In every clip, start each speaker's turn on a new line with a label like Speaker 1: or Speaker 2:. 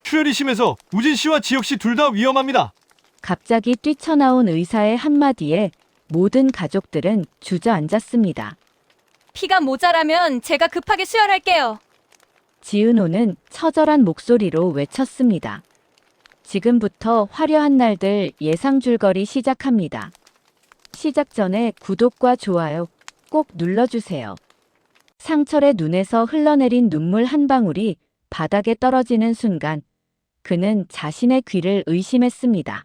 Speaker 1: 출혈이 심해서 우진 씨와 지혁 씨 둘 다 위험합니다.
Speaker 2: 갑자기 뛰쳐나온 의사의 한마디에 모든 가족들은 주저앉았습니다.
Speaker 3: 피가 모자라면 제가 급하게 수혈할게요.
Speaker 2: 지은호는 처절한 목소리로 외쳤습니다. 지금부터 화려한 날들 예상 줄거리 시작합니다. 시작 전에 구독과 좋아요 꼭 눌러주세요. 상철의 눈에서 흘러내린 눈물 한 방울이 바닥에 떨어지는 순간 그는 자신의 귀를 의심했습니다.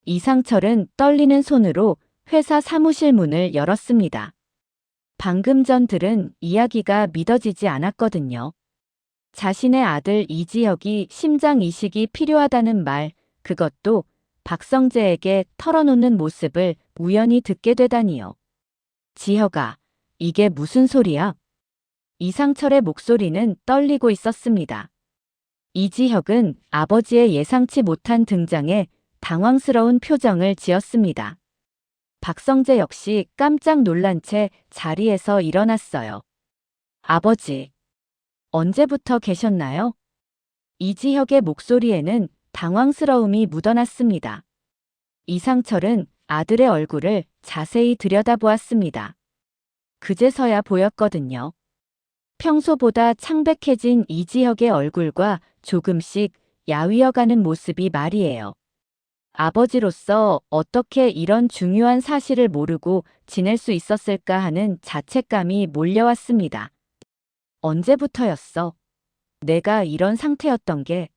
Speaker 2: 이상철은 떨리는 손으로 회사 사무실 문을 열었습니다. 방금 전 들은 이야기가 믿어지지 않았거든요. 자신의 아들 이지혁이 심장 이식이 필요하다는 말, 그것도 박성재에게 털어놓는 모습을 우연히 듣게 되다니요. 지혁아, 이게 무슨 소리야? 이상철의 목소리는 떨리고 있었습니다. 이지혁은 아버지의 예상치 못한 등장에 당황스러운 표정을 지었습니다. 박성재 역시 깜짝 놀란 채 자리에서 일어났어요. 아버지, 언제부터 계셨나요? 이지혁의 목소리에는 당황스러움이 묻어났습니다. 이상철은 아들의 얼굴을 자세히 들여다보았습니다. 그제서야 보였거든요. 평소보다 창백해진 이지혁의 얼굴과 조금씩 야위어가는 모습이 말이에요. 아버지로서 어떻게 이런 중요한 사실을 모르고 지낼 수 있었을까 하는 자책감이 몰려왔습니다. 언제부터였어? 내가 이런 상태였던 게.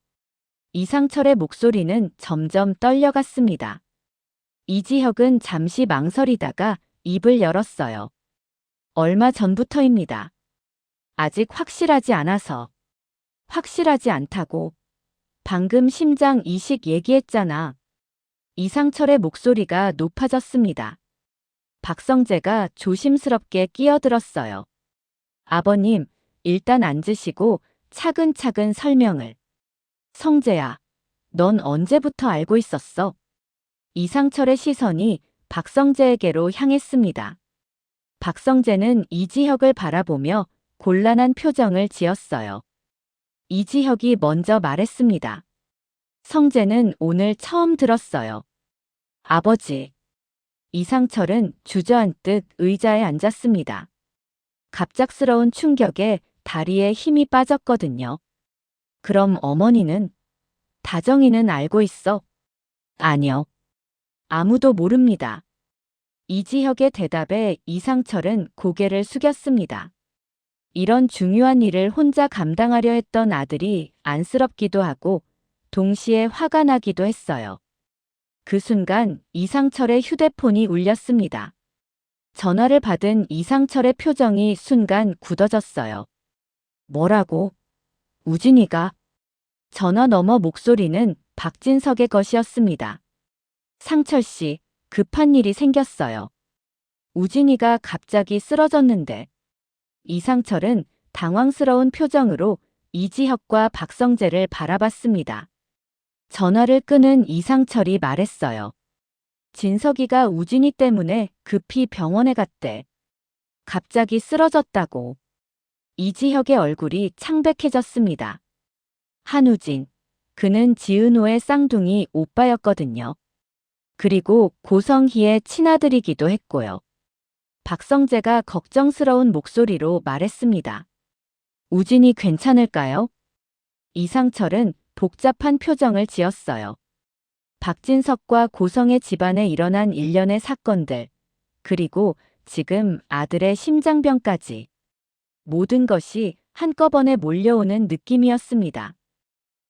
Speaker 2: 이상철의 목소리는 점점 떨려갔습니다. 이지혁은 잠시 망설이다가 입을 열었어요. 얼마 전부터입니다. 아직 확실하지 않아서. 확실하지 않다고. 방금 심장 이식 얘기했잖아. 이상철의 목소리가 높아졌습니다. 박성재가 조심스럽게 끼어들었어요. 아버님, 일단 앉으시고 차근차근 설명을. 성재야, 넌 언제부터 알고 있었어? 이상철의 시선이 박성재에게로 향했습니다. 박성재는 이지혁을 바라보며 곤란한 표정을 지었어요. 이지혁이 먼저 말했습니다. 성재는 오늘 처음 들었어요. 아버지. 이상철은 주저앉듯 의자에 앉았습니다. 갑작스러운 충격에 다리에 힘이 빠졌거든요. 그럼 어머니는? 다정이는 알고 있어? 아니요. 아무도 모릅니다. 이지혁의 대답에 이상철은 고개를 숙였습니다. 이런 중요한 일을 혼자 감당하려 했던 아들이 안쓰럽기도 하고 동시에 화가 나기도 했어요. 그 순간 이상철의 휴대폰이 울렸습니다. 전화를 받은 이상철의 표정이 순간 굳어졌어요. 뭐라고? 우진이가? 전화 너머 목소리는 박진석의 것이었습니다. 상철 씨, 급한 일이 생겼어요. 우진이가 갑자기 쓰러졌는데. 이상철은 당황스러운 표정으로 이지혁과 박성재를 바라봤습니다. 전화를 끄는 이상철이 말했어요. 진석이가 우진이 때문에 급히 병원에 갔대. 갑자기 쓰러졌다고. 이지혁의 얼굴이 창백해졌습니다. 한우진, 그는 지은호의 쌍둥이 오빠였거든요. 그리고 고성희의 친아들이기도 했고요. 박성재가 걱정스러운 목소리로 말했습니다. 우진이 괜찮을까요? 이상철은 복잡한 표정을 지었어요. 박진석과 고성의 집안에 일어난 일련의 사건들, 그리고 지금 아들의 심장병까지. 모든 것이 한꺼번에 몰려오는 느낌이었습니다.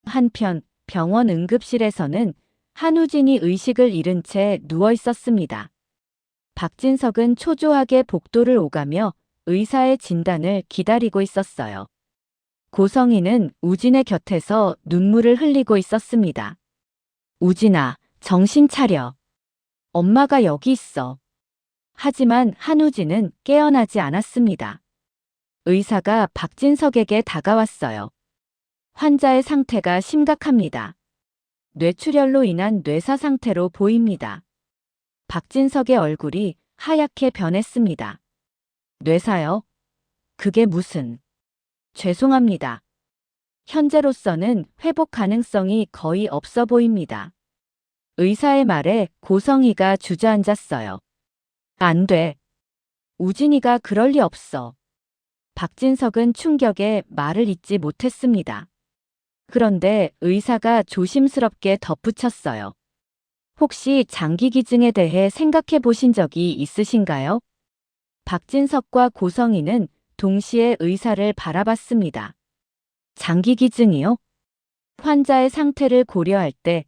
Speaker 2: 한편 병원 응급실에서는 한우진이 의식을 잃은 채 누워 있었습니다. 박진석은 초조하게 복도를 오가며 의사의 진단을 기다리고 있었어요. 고성희는 우진의 곁에서 눈물을 흘리고 있었습니다. 우진아, 정신 차려. 엄마가 여기 있어. 하지만 한우진은 깨어나지 않았습니다. 의사가 박진석에게 다가왔어요. 환자의 상태가 심각합니다. 뇌출혈로 인한 뇌사 상태로 보입니다. 박진석의 얼굴이 하얗게 변했습니다. 뇌사요? 그게 무슨... 죄송합니다. 현재로서는 회복 가능성이 거의 없어 보입니다. 의사의 말에 고성희가 주저앉았어요. 안 돼. 우진이가 그럴 리 없어. 박진석은 충격에 말을 잇지 못했습니다. 그런데 의사가 조심스럽게 덧붙였어요. 혹시 장기기증에 대해 생각해 보신 적이 있으신가요? 박진석과 고성희는 동시에 의사를 바라봤습니다. 장기기증이요? 환자의 상태를 고려할 때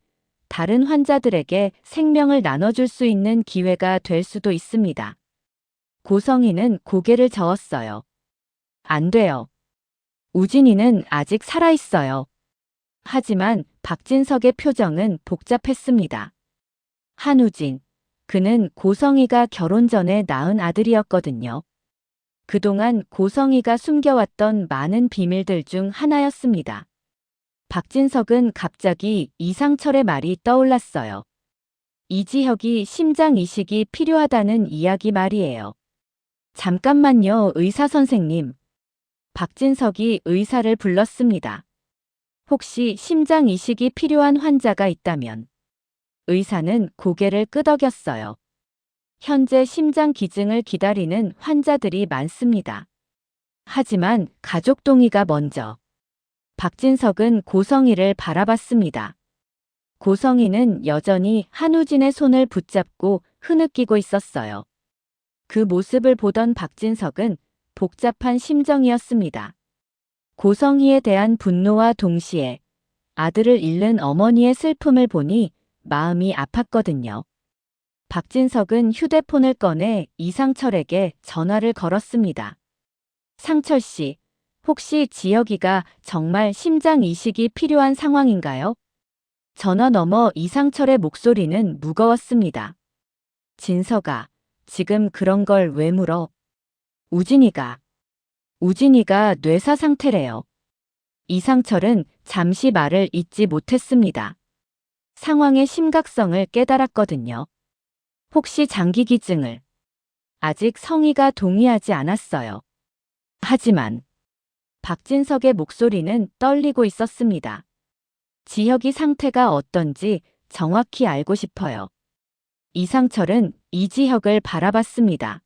Speaker 2: 다른 환자들에게 생명을 나눠줄 수 있는 기회가 될 수도 있습니다. 고성희는 고개를 저었어요. 안 돼요. 우진이는 아직 살아있어요. 하지만 박진석의 표정은 복잡했습니다. 한우진, 그는 고성희가 결혼 전에 낳은 아들이었거든요. 그동안 고성희가 숨겨왔던 많은 비밀들 중 하나였습니다. 박진석은 갑자기 이상철의 말이 떠올랐어요. 이지혁이 심장 이식이 필요하다는 이야기 말이에요. 잠깐만요, 의사 선생님. 박진석이 의사를 불렀습니다. 혹시 심장 이식이 필요한 환자가 있다면? 의사는 고개를 끄덕였어요. 현재 심장 기증을 기다리는 환자들이 많습니다. 하지만 가족 동의가 먼저. 박진석은 고성희를 바라봤습니다. 고성희는 여전히 한우진의 손을 붙잡고 흐느끼고 있었어요. 그 모습을 보던 박진석은 복잡한 심정이었습니다. 고성희에 대한 분노와 동시에 아들을 잃는 어머니의 슬픔을 보니 마음이 아팠거든요. 박진석은 휴대폰을 꺼내 이상철에게 전화를 걸었습니다. 상철 씨, 혹시 지혁이가 정말 심장 이식이 필요한 상황인가요? 전화 너머 이상철의 목소리는 무거웠습니다. 진석아, 지금 그런 걸 왜 물어? 우진이가 뇌사 상태래요. 이상철은 잠시 말을 잇지 못했습니다. 상황의 심각성을 깨달았거든요. 혹시 장기기증을? 아직 성희가 동의하지 않았어요. 하지만 박진석의 목소리는 떨리고 있었습니다. 지혁이 상태가 어떤지 정확히 알고 싶어요. 이상철은 이지혁을 바라봤습니다.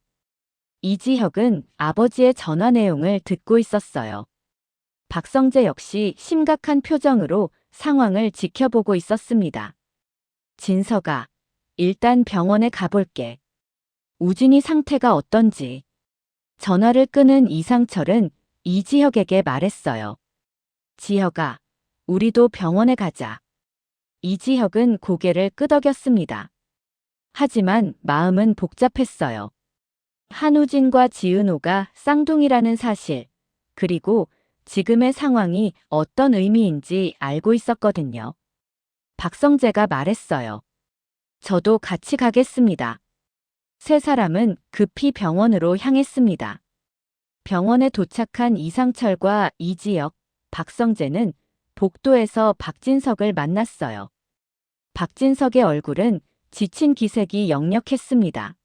Speaker 2: 이지혁은 아버지의 전화 내용을 듣고 있었어요. 박성재 역시 심각한 표정으로 상황을 지켜보고 있었습니다. 진석아, 일단 병원에 가볼게. 우진이 상태가 어떤지. 전화를 끄는 이상철은 이지혁에게 말했어요. 지혁아, 우리도 병원에 가자. 이지혁은 고개를 끄덕였습니다. 하지만 마음은 복잡했어요. 한우진과 지은호가 쌍둥이라는 사실, 그리고 지금의 상황이 어떤 의미인지 알고 있었거든요. 박성재가 말했어요. 저도 같이 가겠습니다. 세 사람은 급히 병원으로 향했습니다. 병원에 도착한 이상철과 이지혁, 박성재는 복도에서 박진석을 만났어요. 박진석의 얼굴은 지친 기색이 역력했습니다.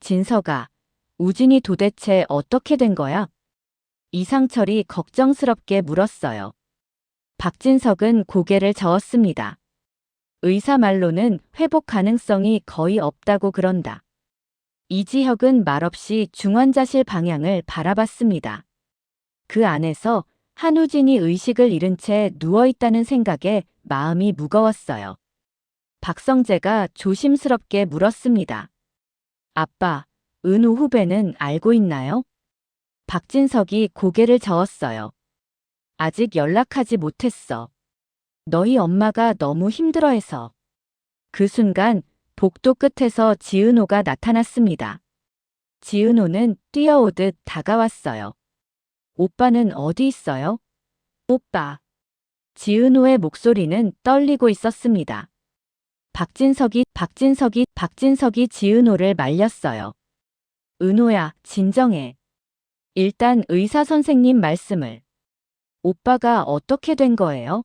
Speaker 2: 진석아, 우진이 도대체 어떻게 된 거야? 이상철이 걱정스럽게 물었어요. 박진석은 고개를 저었습니다. 의사 말로는 회복 가능성이 거의 없다고 그런다. 이지혁은 말없이 중환자실 방향을 바라봤습니다. 그 안에서 한우진이 의식을 잃은 채 누워있다는 생각에 마음이 무거웠어요. 박성재가 조심스럽게 물었습니다. 아빠, 은우 후배는 알고 있나요? 박진석이 고개를 저었어요. 아직 연락하지 못했어. 너희 엄마가 너무 힘들어해서. 그 순간 복도 끝에서 지은호가 나타났습니다. 지은호는 뛰어오듯 다가왔어요. 오빠는 어디 있어요? 오빠. 지은호의 목소리는 떨리고 있었습니다. 박진석이 지은호를 말렸어요. 은호야, 진정해. 일단 의사 선생님 말씀을. 오빠가 어떻게 된 거예요?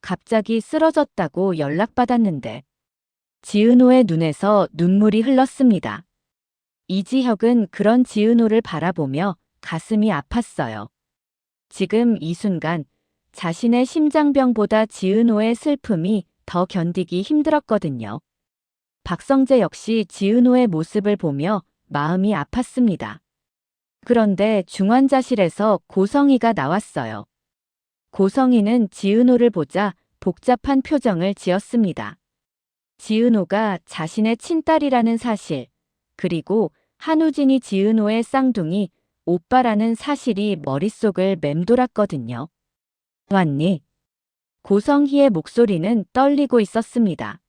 Speaker 2: 갑자기 쓰러졌다고 연락받았는데. 지은호의 눈에서 눈물이 흘렀습니다. 이지혁은 그런 지은호를 바라보며 가슴이 아팠어요. 지금 이 순간 자신의 심장병보다 지은호의 슬픔이 더 견디기 힘들었거든요. 박성재 역시 지은호의 모습을 보며 마음이 아팠습니다. 그런데 중환자실에서 고성희가 나왔어요. 고성희는 지은호를 보자 복잡한 표정을 지었습니다. 지은호가 자신의 친딸이라는 사실, 그리고 한우진이 지은호의 쌍둥이 오빠라는 사실이 머릿속을 맴돌았거든요. 왔니? 고성희의 목소리는 떨리고 있었습니다.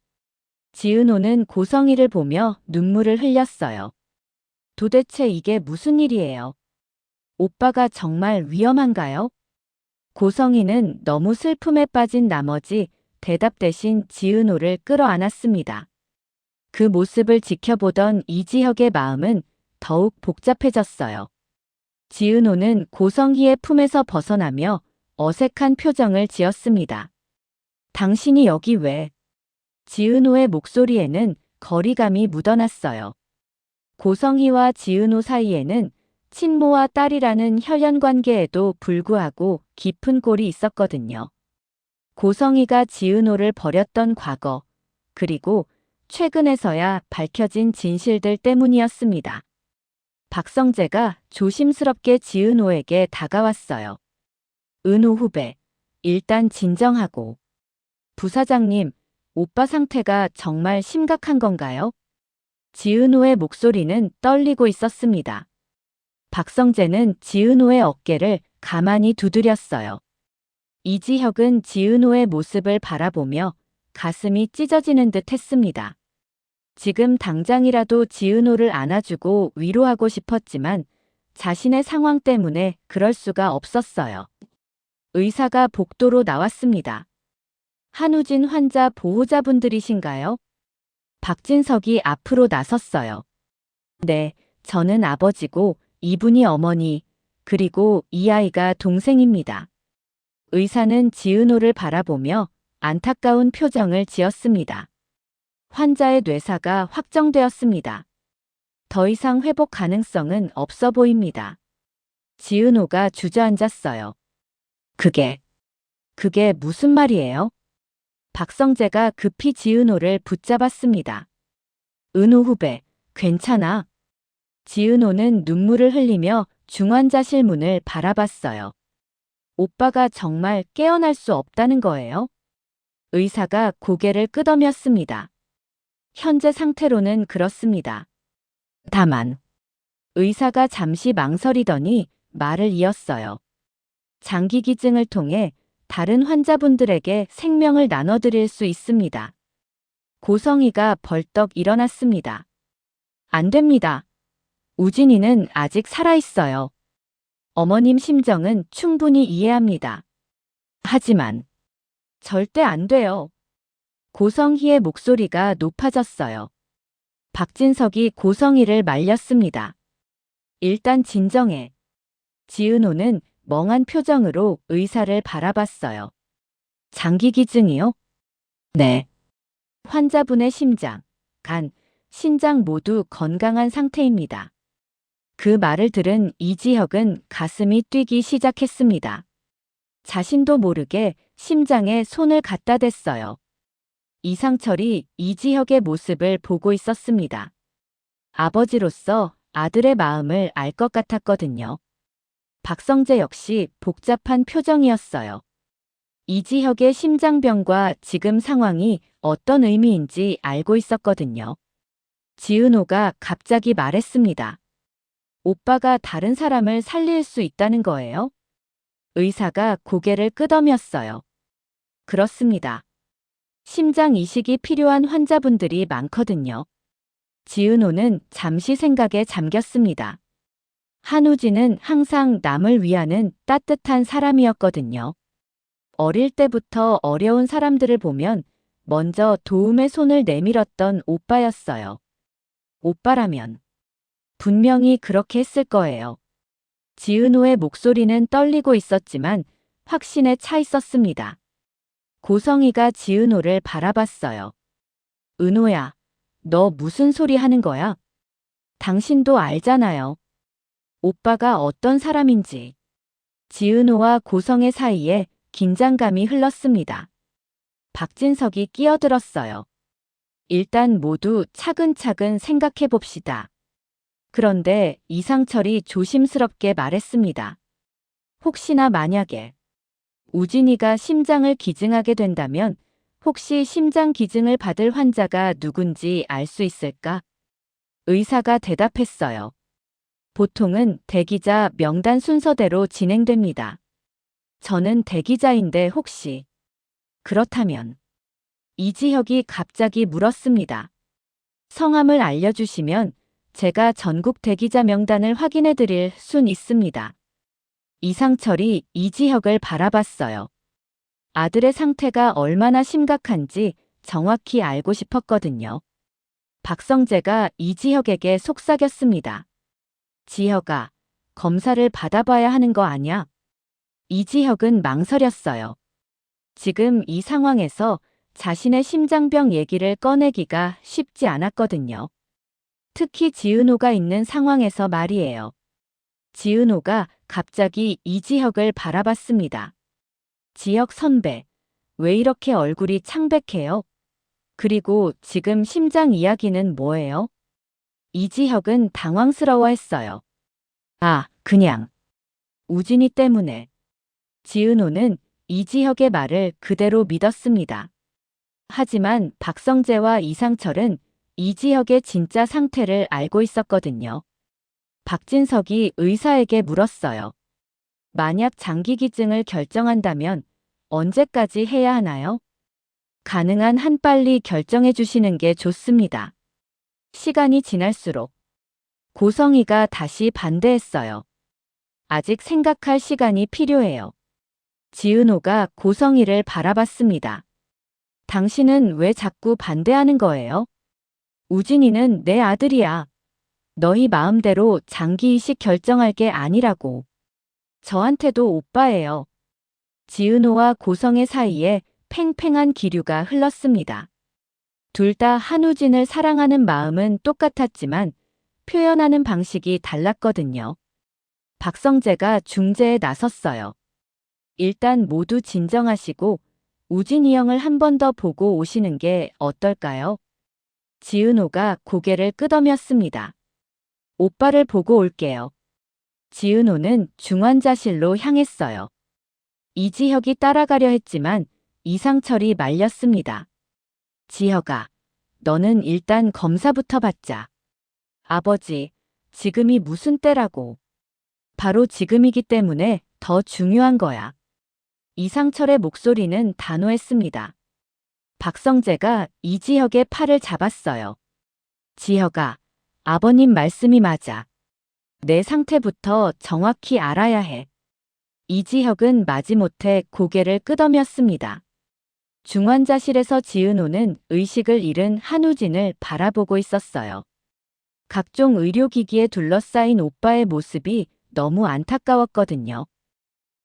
Speaker 2: 지은호는 고성희를 보며 눈물을 흘렸어요. 도대체 이게 무슨 일이에요? 오빠가 정말 위험한가요? 고성희는 너무 슬픔에 빠진 나머지 대답 대신 지은호를 끌어안았습니다. 그 모습을 지켜보던 이지혁의 마음은 더욱 복잡해졌어요. 지은호는 고성희의 품에서 벗어나며 어색한 표정을 지었습니다. 당신이 여기 왜? 지은호의 목소리에는 거리감이 묻어났어요. 고성희와 지은호 사이에는 친모와 딸이라는 혈연 관계에도 불구하고 깊은 골이 있었거든요. 고성희가 지은호를 버렸던 과거, 그리고 최근에서야 밝혀진 진실들 때문이었습니다. 박성재가 조심스럽게 지은호에게 다가왔어요. 은호 후배, 일단 진정하고. 부사장님, 오빠 상태가 정말 심각한 건가요? 지은호의 목소리는 떨리고 있었습니다. 박성재는 지은호의 어깨를 가만히 두드렸어요. 이지혁은 지은호의 모습을 바라보며 가슴이 찢어지는 듯 했습니다. 지금 당장이라도 지은호를 안아주고 위로하고 싶었지만 자신의 상황 때문에 그럴 수가 없었어요. 의사가 복도로 나왔습니다. 한우진 환자 보호자분들이신가요? 박진석이 앞으로 나섰어요. 네, 저는 아버지고 이분이 어머니, 그리고 이 아이가 동생입니다. 의사는 지은호를 바라보며 안타까운 표정을 지었습니다. 환자의 뇌사가 확정되었습니다. 더 이상 회복 가능성은 없어 보입니다. 지은호가 주저앉았어요. 그게 무슨 말이에요? 박성재가 급히 지은호를 붙잡았습니다. 은호 후배, 괜찮아? 지은호는 눈물을 흘리며 중환자실 문을 바라봤어요. 오빠가 정말 깨어날 수 없다는 거예요? 의사가 고개를 끄덕였습니다. 현재 상태로는 그렇습니다. 다만, 의사가 잠시 망설이더니 말을 이었어요. 장기 기증을 통해 다른 환자분들에게 생명을 나눠드릴 수 있습니다. 고성희가 벌떡 일어났습니다. 안 됩니다. 우진이는 아직 살아있어요. 어머님 심정은 충분히 이해합니다. 하지만 절대 안 돼요. 고성희의 목소리가 높아졌어요. 박진석이 고성희를 말렸습니다. 일단 진정해. 지은호는 멍한 표정으로 의사를 바라봤어요. 장기 기증이요? 네. 환자분의 심장, 간, 신장 모두 건강한 상태입니다. 그 말을 들은 이지혁은 가슴이 뛰기 시작했습니다. 자신도 모르게 심장에 손을 갖다 댔어요. 이상철이 이지혁의 모습을 보고 있었습니다. 아버지로서 아들의 마음을 알 것 같았거든요. 박성재 역시 복잡한 표정이었어요. 이지혁의 심장병과 지금 상황이 어떤 의미인지 알고 있었거든요. 지은호가 갑자기 말했습니다. 오빠가 다른 사람을 살릴 수 있다는 거예요? 의사가 고개를 끄덕였어요. 그렇습니다. 심장 이식이 필요한 환자분들이 많거든요. 지은호는 잠시 생각에 잠겼습니다. 한우진은 항상 남을 위하는 따뜻한 사람이었거든요. 어릴 때부터 어려운 사람들을 보면 먼저 도움의 손을 내밀었던 오빠였어요. 오빠라면 분명히 그렇게 했을 거예요. 지은호의 목소리는 떨리고 있었지만 확신에 차 있었습니다. 고성희가 지은호를 바라봤어요. 은호야, 너 무슨 소리 하는 거야? 당신도 알잖아요. 오빠가 어떤 사람인지. 지은호와 고성의 사이에 긴장감이 흘렀습니다. 박진석이 끼어들었어요. 일단 모두 차근차근 생각해 봅시다. 그런데 이상철이 조심스럽게 말했습니다. 혹시나 만약에 우진이가 심장을 기증하게 된다면 혹시 심장 기증을 받을 환자가 누군지 알 수 있을까? 의사가 대답했어요. 보통은 대기자 명단 순서대로 진행됩니다. 저는 대기자인데 혹시 그렇다면 이지혁이 갑자기 물었습니다. 성함을 알려주시면 제가 전국 대기자 명단을 확인해 드릴 순 있습니다. 이상철이 이지혁을 바라봤어요. 아들의 상태가 얼마나 심각한지 정확히 알고 싶었거든요. 박성재가 이지혁에게 속삭였습니다. 지혁아, 검사를 받아봐야 하는 거 아냐? 이지혁은 망설였어요. 지금 이 상황에서 자신의 심장병 얘기를 꺼내기가 쉽지 않았거든요. 특히 지은호가 있는 상황에서 말이에요. 지은호가 갑자기 이지혁을 바라봤습니다. 지혁 선배, 왜 이렇게 얼굴이 창백해요? 그리고 지금 심장 이야기는 뭐예요? 이지혁은 당황스러워했어요. 아, 그냥 우진이 때문에. 지은호는 이지혁의 말을 그대로 믿었습니다. 하지만 박성재와 이상철은 이지혁의 진짜 상태를 알고 있었거든요. 박진석이 의사에게 물었어요. 만약 장기 기증을 결정한다면 언제까지 해야 하나요? 가능한 한 빨리 결정해 주시는 게 좋습니다. 시간이 지날수록 고성희가 다시 반대했어요. 아직 생각할 시간이 필요해요. 지은호가 고성희를 바라봤습니다. 당신은 왜 자꾸 반대하는 거예요? 우진이는 내 아들이야. 너희 마음대로 장기 이식 결정할 게 아니라고. 저한테도 오빠예요. 지은호와 고성의 사이에 팽팽한 기류가 흘렀습니다. 둘 다 한우진을 사랑하는 마음은 똑같았지만 표현하는 방식이 달랐거든요. 박성재가 중재에 나섰어요. 일단 모두 진정하시고 우진이 형을 한 번 더 보고 오시는 게 어떨까요? 지은호가 고개를 끄덕였습니다. 오빠를 보고 올게요. 지은호는 중환자실로 향했어요. 이지혁이 따라가려 했지만 이상철이 말렸습니다. 지혁아, 너는 일단 검사부터 받자. 아버지, 지금이 무슨 때라고. 바로 지금이기 때문에 더 중요한 거야. 이상철의 목소리는 단호했습니다. 박성재가 이지혁의 팔을 잡았어요. 지혁아, 아버님 말씀이 맞아. 내 상태부터 정확히 알아야 해. 이지혁은 마지못해 고개를 끄덕였습니다. 중환자실에서 지은호는 의식을 잃은 한우진을 바라보고 있었어요. 각종 의료기기에 둘러싸인 오빠의 모습이 너무 안타까웠거든요.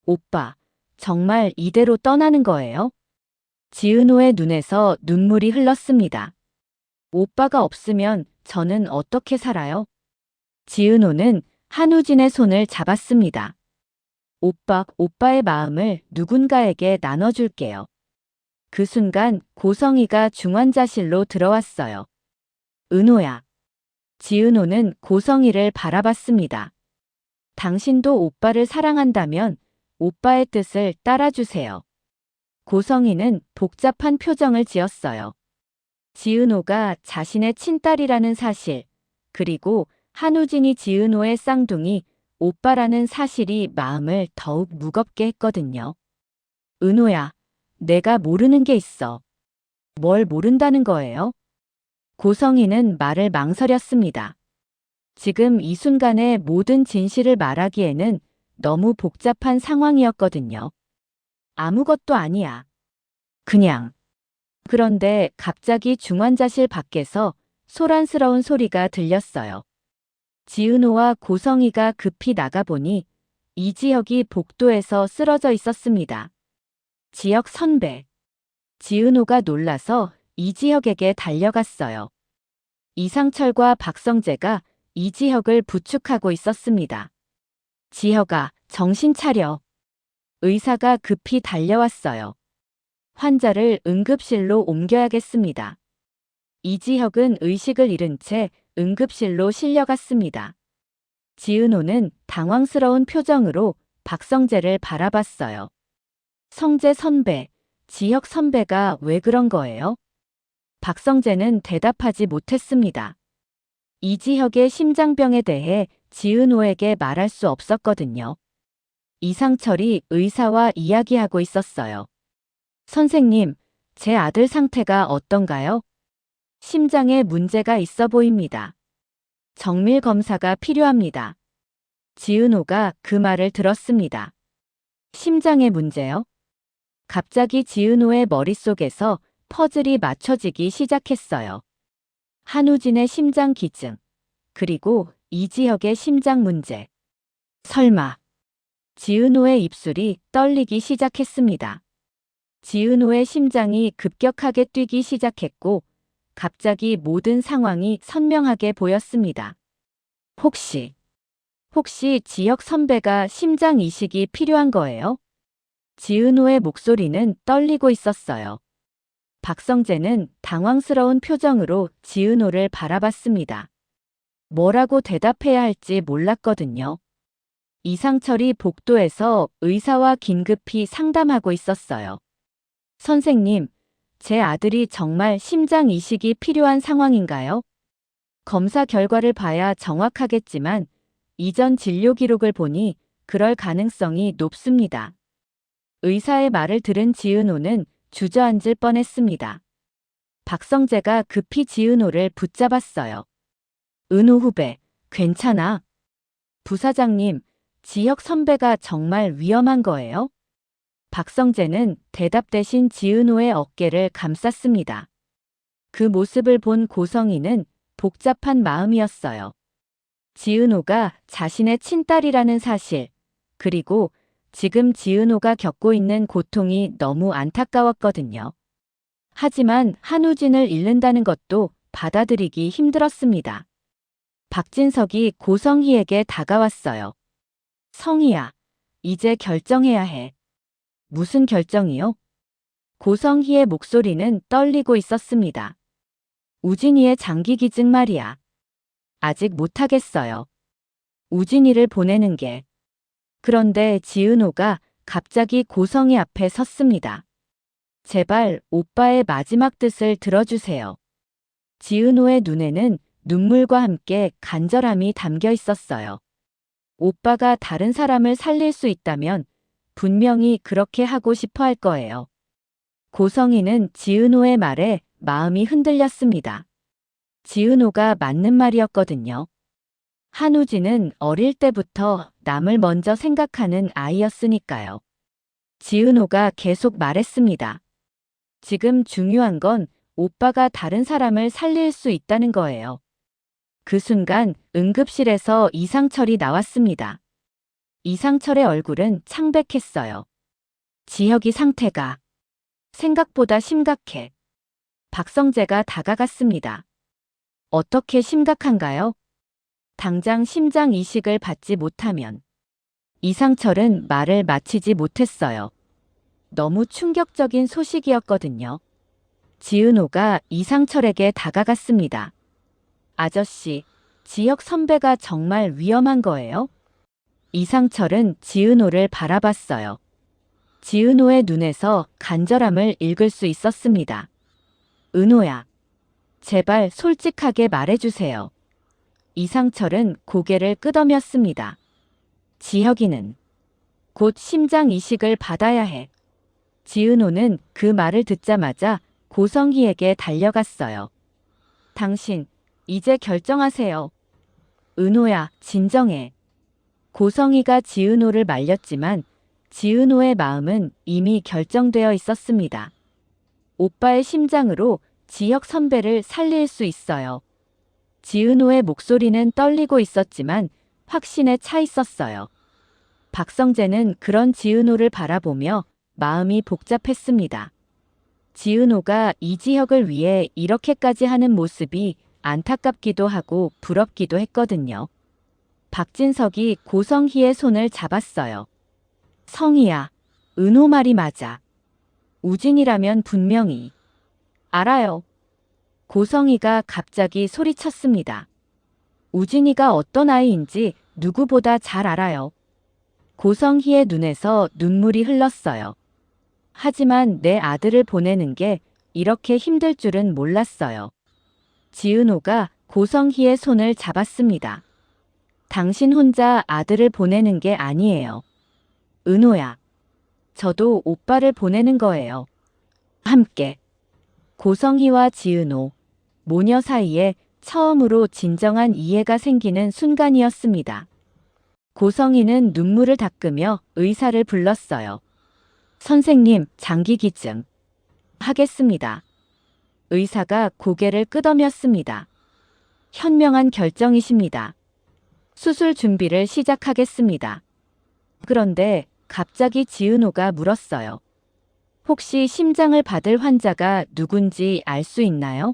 Speaker 2: 오빠, 정말 이대로 떠나는 거예요? 지은호의 눈에서 눈물이 흘렀습니다. 오빠가 없으면 저는 어떻게 살아요? 지은호는 한우진의 손을 잡았습니다. 오빠의 마음을 누군가에게 나눠줄게요. 그 순간 고성희가 중환자실로 들어왔어요. 은호야. 지은호는 고성희를 바라봤습니다. 당신도 오빠를 사랑한다면 오빠의 뜻을 따라주세요. 고성희는 복잡한 표정을 지었어요. 지은호가 자신의 친딸이라는 사실, 그리고 한우진이 지은호의 쌍둥이 오빠라는 사실이 마음을 더욱 무겁게 했거든요. 은호야, 내가 모르는 게 있어. 뭘 모른다는 거예요? 고성희는 말을 망설였습니다. 지금 이 순간에 모든 진실을 말하기에는 너무 복잡한 상황이었거든요. 아무것도 아니야. 그냥. 그런데 갑자기 중환자실 밖에서 소란스러운 소리가 들렸어요. 지은호와 고성희가 급히 나가보니 이지혁이 복도에서 쓰러져 있었습니다. 지혁 선배. 지은호가 놀라서 이지혁에게 달려갔어요. 이상철과 박성재가 이지혁을 부축하고 있었습니다. 지혁아, 정신 차려. 의사가 급히 달려왔어요. 환자를 응급실로 옮겨야겠습니다. 이지혁은 의식을 잃은 채 응급실로 실려갔습니다. 지은호는 당황스러운 표정으로 박성재를 바라봤어요. 성재 선배, 지혁 선배가 왜 그런 거예요? 박성재는 대답하지 못했습니다. 이지혁의 심장병에 대해 지은호에게 말할 수 없었거든요. 이상철이 의사와 이야기하고 있었어요. 선생님, 제 아들 상태가 어떤가요? 심장에 문제가 있어 보입니다. 정밀 검사가 필요합니다. 지은호가 그 말을 들었습니다. 심장의 문제요? 갑자기 지은호의 머릿속에서 퍼즐이 맞춰지기 시작했어요. 한우진의 심장 기증, 그리고 이지혁의 심장 문제. 설마. 지은호의 입술이 떨리기 시작했습니다. 지은호의 심장이 급격하게 뛰기 시작했고, 갑자기 모든 상황이 선명하게 보였습니다. 혹시 지혁 선배가 심장 이식이 필요한 거예요? 지은호의 목소리는 떨리고 있었어요. 박성재는 당황스러운 표정으로 지은호를 바라봤습니다. 뭐라고 대답해야 할지 몰랐거든요. 이상철이 복도에서 의사와 긴급히 상담하고 있었어요. 선생님, 제 아들이 정말 심장 이식이 필요한 상황인가요? 검사 결과를 봐야 정확하겠지만 이전 진료 기록을 보니 그럴 가능성이 높습니다. 의사의 말을 들은 지은호는 주저앉을 뻔했습니다. 박성재가 급히 지은호를 붙잡았어요. 은호 후배, 괜찮아? 부사장님, 지혁 선배가 정말 위험한 거예요? 박성재는 대답 대신 지은호의 어깨를 감쌌습니다. 그 모습을 본 고성희는 복잡한 마음이었어요. 지은호가 자신의 친딸이라는 사실, 그리고 지금 지은호가 겪고 있는 고통이 너무 안타까웠거든요. 하지만 한우진을 잃는다는 것도 받아들이기 힘들었습니다. 박진석이 고성희에게 다가왔어요. 성희야, 이제 결정해야 해. 무슨 결정이요? 고성희의 목소리는 떨리고 있었습니다. 우진이의 장기 기증 말이야. 아직 못하겠어요. 우진이를 보내는 게. 그런데 지은호가 갑자기 고성희 앞에 섰습니다. 제발 오빠의 마지막 뜻을 들어주세요. 지은호의 눈에는 눈물과 함께 간절함이 담겨 있었어요. 오빠가 다른 사람을 살릴 수 있다면 분명히 그렇게 하고 싶어 할 거예요. 고성희는 지은호의 말에 마음이 흔들렸습니다. 지은호가 맞는 말이었거든요. 한우진은 어릴 때부터 남을 먼저 생각하는 아이였으니까요. 지은호가 계속 말했습니다. 지금 중요한 건 오빠가 다른 사람을 살릴 수 있다는 거예요. 그 순간 응급실에서 이상철이 나왔습니다. 이상철의 얼굴은 창백했어요. 지혁이 상태가 생각보다 심각해. 박성재가 다가갔습니다. 어떻게 심각한가요? 당장 심장 이식을 받지 못하면. 이상철은 말을 마치지 못했어요. 너무 충격적인 소식이었거든요. 지은호가 이상철에게 다가갔습니다. 아저씨, 지혁 선배가 정말 위험한 거예요? 이상철은 지은호를 바라봤어요. 지은호의 눈에서 간절함을 읽을 수 있었습니다. 은호야, 제발 솔직하게 말해주세요. 이상철은 고개를 끄덕였습니다. 지혁이는 곧 심장 이식을 받아야 해. 지은호는 그 말을 듣자마자 고성희에게 달려갔어요. 당신, 이제 결정하세요. 은호야, 진정해. 고성희가 지은호를 말렸지만 지은호의 마음은 이미 결정되어 있었습니다. 오빠의 심장으로 지혁 선배를 살릴 수 있어요. 지은호의 목소리는 떨리고 있었지만 확신에 차 있었어요. 박성재는 그런 지은호를 바라보며 마음이 복잡했습니다. 지은호가 이지혁을 위해 이렇게까지 하는 모습이 안타깝기도 하고 부럽기도 했거든요. 박진석이 고성희의 손을 잡았어요. 성희야, 은호 말이 맞아. 우진이라면 분명히. 알아요. 고성이가 갑자기 소리쳤습니다. 우진이가 어떤 아이인지 누구보다 잘 알아요. 고성희의 눈에서 눈물이 흘렀어요. 하지만 내 아들을 보내는 게 이렇게 힘들 줄은 몰랐어요. 지은호가 고성희의 손을 잡았습니다. 당신 혼자 아들을 보내는 게 아니에요. 은호야. 저도 오빠를 보내는 거예요. 함께. 고성희와 지은호, 모녀 사이에 처음으로 진정한 이해가 생기는 순간이었습니다. 고성희는 눈물을 닦으며 의사를 불렀어요. 선생님, 장기기증. 하겠습니다. 의사가 고개를 끄덕였습니다. 현명한 결정이십니다. 수술 준비를 시작하겠습니다. 그런데 갑자기 지은호가 물었어요. 혹시 심장을 받을 환자가 누군지 알 수 있나요?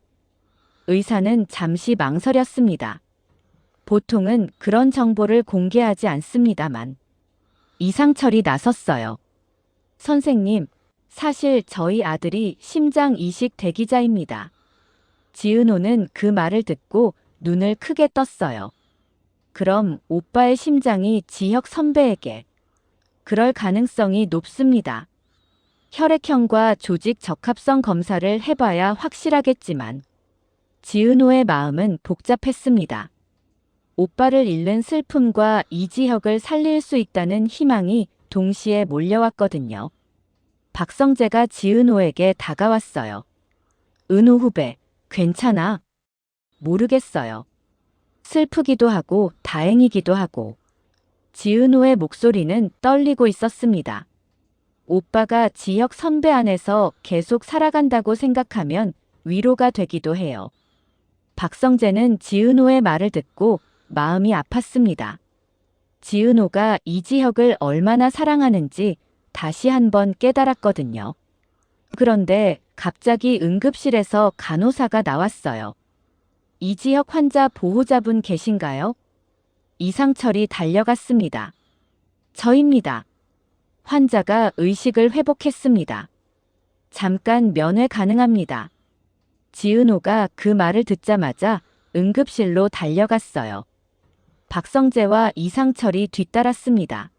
Speaker 2: 의사는 잠시 망설였습니다. 보통은 그런 정보를 공개하지 않습니다만. 이상철이 나섰어요. 선생님, 사실 저희 아들이 심장 이식 대기자입니다. 지은호는 그 말을 듣고 눈을 크게 떴어요. 그럼 오빠의 심장이 지혁 선배에게. 그럴 가능성이 높습니다. 혈액형과 조직 적합성 검사를 해봐야 확실하겠지만 지은호의 마음은 복잡했습니다. 오빠를 잃는 슬픔과 이지혁을 살릴 수 있다는 희망이 동시에 몰려왔거든요. 박성재가 지은호에게 다가왔어요. 은호 후배, 괜찮아? 모르겠어요. 슬프기도 하고 다행이기도 하고. 지은호의 목소리는 떨리고 있었습니다. 오빠가 지혁 선배 안에서 계속 살아간다고 생각하면 위로가 되기도 해요. 박성재는 지은호의 말을 듣고 마음이 아팠습니다. 지은호가 이지혁을 얼마나 사랑하는지 다시 한번 깨달았거든요. 그런데 갑자기 응급실에서 간호사가 나왔어요. 이지혁 환자 보호자분 계신가요? 이상철이 달려갔습니다. 저입니다. 환자가 의식을 회복했습니다. 잠깐 면회 가능합니다. 지은호가 그 말을 듣자마자 응급실로 달려갔어요. 박성재와 이상철이 뒤따랐습니다.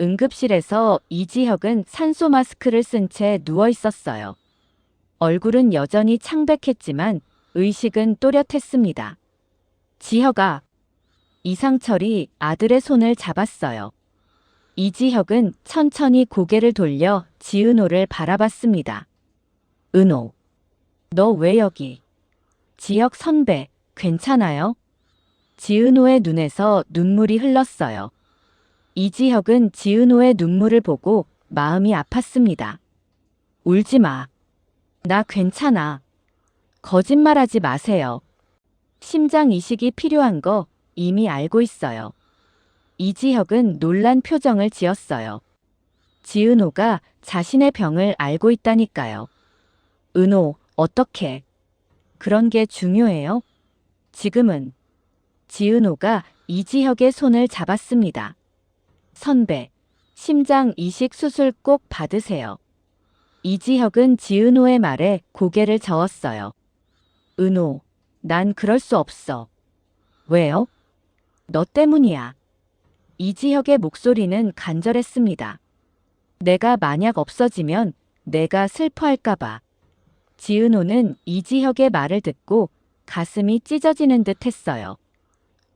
Speaker 2: 응급실에서 이지혁은 산소 마스크를 쓴 채 누워 있었어요. 얼굴은 여전히 창백했지만 의식은 또렷했습니다. 지혁아. 이상철이 아들의 손을 잡았어요. 이지혁은 천천히 고개를 돌려 지은호를 바라봤습니다. 은호. 너 왜 여기? 지혁 선배, 괜찮아요? 지은호의 눈에서 눈물이 흘렀어요. 이지혁은 지은호의 눈물을 보고 마음이 아팠습니다. 울지 마. 나 괜찮아. 거짓말하지 마세요. 심장 이식이 필요한 거 이미 알고 있어요. 이지혁은 놀란 표정을 지었어요. 지은호가 자신의 병을 알고 있다니까요. 은호, 어떻게? 그런 게 중요해요? 지금은. 지은호가 이지혁의 손을 잡았습니다. 선배, 심장 이식 수술 꼭 받으세요. 이지혁은 지은호의 말에 고개를 저었어요. 은호, 난 그럴 수 없어. 왜요? 너 때문이야. 이지혁의 목소리는 간절했습니다. 내가 만약 없어지면 내가 슬퍼할까봐. 지은호는 이지혁의 말을 듣고 가슴이 찢어지는 듯 했어요.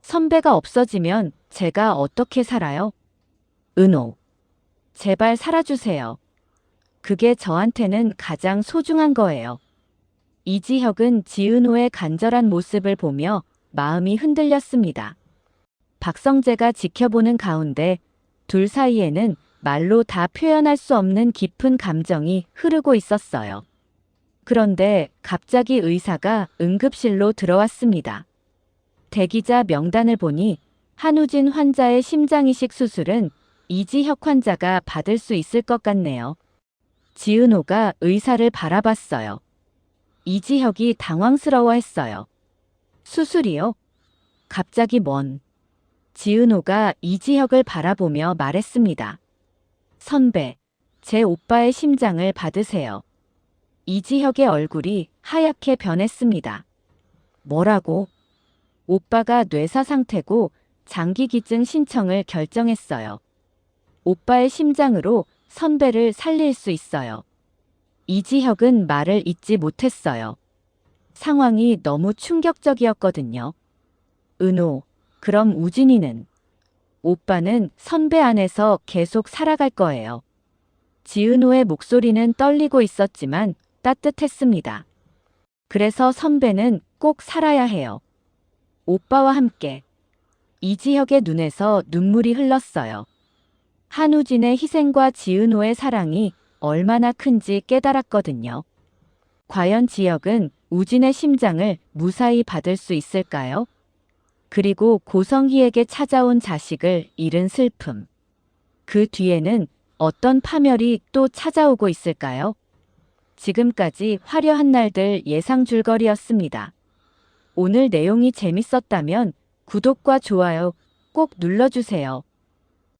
Speaker 2: 선배가 없어지면 제가 어떻게 살아요? 은호, 제발 살아주세요. 그게 저한테는 가장 소중한 거예요. 이지혁은 지은호의 간절한 모습을 보며 마음이 흔들렸습니다. 박성재가 지켜보는 가운데 둘 사이에는 말로 다 표현할 수 없는 깊은 감정이 흐르고 있었어요. 그런데 갑자기 의사가 응급실로 들어왔습니다. 대기자 명단을 보니 한우진 환자의 심장이식 수술은 이지혁 환자가 받을 수 있을 것 같네요. 지은호가 의사를 바라봤어요. 이지혁이 당황스러워했어요. 수술이요? 갑자기 뭔? 지은호가 이지혁을 바라보며 말했습니다. 선배, 제 오빠의 심장을 받으세요. 이지혁의 얼굴이 하얗게 변했습니다. 뭐라고? 오빠가 뇌사 상태고 장기기증 신청을 결정했어요. 오빠의 심장으로 선배를 살릴 수 있어요. 이지혁은 말을 잇지 못했어요. 상황이 너무 충격적이었거든요. 은호, 그럼 우진이는? 오빠는 선배 안에서 계속 살아갈 거예요. 지은호의 목소리는 떨리고 있었지만 따뜻했습니다. 그래서 선배는 꼭 살아야 해요. 오빠와 함께. 이지혁의 눈에서 눈물이 흘렀어요. 한우진의 희생과 지은호의 사랑이 얼마나 큰지 깨달았거든요. 과연 지혁은 우진의 심장을 무사히 받을 수 있을까요? 그리고 고성희에게 찾아온 자식을 잃은 슬픔. 그 뒤에는 어떤 파멸이 또 찾아오고 있을까요? 지금까지 화려한 날들 예상 줄거리였습니다. 오늘 내용이 재밌었다면 구독과 좋아요 꼭 눌러주세요.